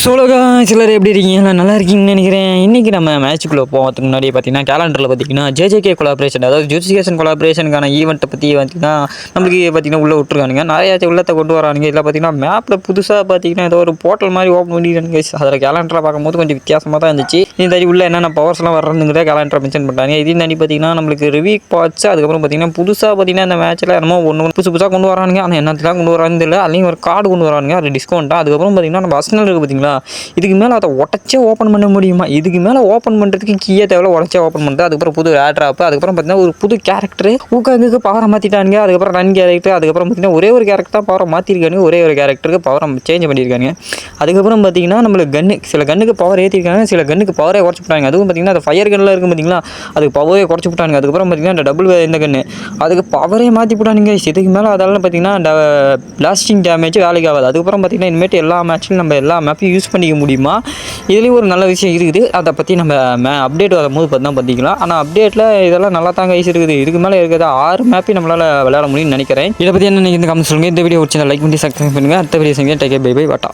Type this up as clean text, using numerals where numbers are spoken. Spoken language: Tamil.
சோலோகா சிலர் எப்படி இருக்கீங்க? நான் நல்லா இருக்கீங்கன்னு நினைக்கிறேன். இன்றைக்கி நம்ம மேட்ச்சுக்குள்ளே போகிறதுக்கு முன்னாடி பார்த்தீங்கன்னா கேலண்டரில் பார்த்தீங்கன்னா ஜேஜேகே கொலாபரேஷன், அதாவது ஜுடிஷியேஷன் கொலாபரேஷனுக்கான ஈவெண்ட்டை பற்றி பார்த்தீங்கன்னா நம்மளுக்கு பார்த்தீங்கன்னா உள்ளே விட்டுருக்கானுங்க. நிறையா உள்ளத்தை கொண்டு வரானுங்க. இதில் பார்த்தீங்கன்னா மேப்பில் புதுசாக பார்த்தீங்கன்னா ஏதோ ஒரு போர்ட்டல் மாதிரி ஓப்பன் பண்ணிடுறாங்க. அதில் கேலண்டரை பார்க்கும்போது கொஞ்சம் வித்தியாசமாக தான் இருந்துச்சு. இந்த தாண்டி உள்ள என்னென்ன பவர்ஸ்லாம் வர்றதுங்கிற கேலண்டரை மென்ஷன் பண்ணுறாங்க. இதையும் தாண்டி பார்த்தீங்கன்னா நம்மளுக்கு ரிவ்யூ பார்ட்ஸ், அதுக்கப்புறம் பார்த்தீங்கன்னா புதுசாக பார்த்தீங்கன்னா இந்த மேட்ச்சில் என்னமோ ஒன்று புதுசு புதுசாக கொண்டு வரானுங்க. ஆனால் என்னத்துலாம் கொண்டு வரான்னு தெரியல. அதுலேயும் ஒரு கார்டு கொண்டு வரானுங்க, அது டிஸ்கவுண்ட்டாக. அதுக்கப்புறம் பார்த்தீங்கன்னா நம்ம அர்சனல் இருக்குது பார்த்தீங்களா, இதுக்கு மேலே அதை உடச்சே ஓப்பன் பண்ண முடியுமா? இதுக்கு மேலே ஓப்பன் பண்ணுறதுக்கு கீயே தேவை, உடச்சே ஓப்பன் பண்ணுறது. அதுக்கப்புறம் புது ஏர் ட்ராப்பு, அதுக்கப்புறம் பார்த்தீங்கன்னா ஒரு புது கேரக்டர் ஊக்காங்குக்கு பவரை மாற்றிட்டானுங்க. அதுக்கப்புறம் ரன் கேரக்டர், அதுக்கப்புறம் பார்த்தீங்கன்னா ஒரே ஒரு கேரக்டர் தான் பவரை மாற்றிருக்கானுங்க, ஒரே ஒரு கேரக்டருக்கு பவரை சேஞ்ச் பண்ணியிருக்காங்க. அதுக்கப்புறம் பார்த்தீங்கன்னா நம்மளுக்கு கன்று, சில கன்னுக்கு பவர் ஏற்றிருக்காங்க, சில கன்னுக்கு பவரே குறைச்சி விட்டாங்க. அதுவும் பார்த்தீங்கன்னா அந்த ஃபயர் கன்னில் இருக்கும் பார்த்தீங்களா, அதுக்கு பவரே குறைச்சி விட்டாங்க. அதுக்கப்புறம் பார்த்தீங்கன்னா இந்த டபுள் இந்த கன்று, அதுக்கு பவரே மாற்றி விட்டானுங்க. இதுக்கு மேலே அதெல்லாம் பார்த்தீங்கன்னா பிளாஸ்டிங் டேமேஜ் வேலைக்கு ஆகாது. அதுக்கப்புறம் பார்த்தீங்கன்னா இனிமேட்டு எல்லா மேட்ச்லையும் நம்ம எல்லா மேப்பையும் யூஸ் பண்ணிக்க முடியுமா? இதுலேயும் ஒரு நல்ல விஷயம் இருக்குது. அதை பற்றி நம்ம அப்டேட் வரும்போது பார்த்தா பார்த்திக்கலாம். ஆனால் அப்டேட்டில் இதெல்லாம் நல்லா தாங்க ஈஸி இருக்குது. இதுக்கு மேலே இருக்கிறது 6 மேப்பையும் நம்மளால் விளையாட முடியும்னு நினைக்கிறேன். இதை பற்றி என்ன நீங்கள் இந்த கமெண்ட் சொல்லுங்கள். இந்த வீடியோ பிடிச்சிருந்தா லைக் பண்ணி சப்ஸ்கிரைப் பண்ணுங்கள். அடுத்த வீடியோ செய்யுங்க. Take care, bye bye, வாட்டா.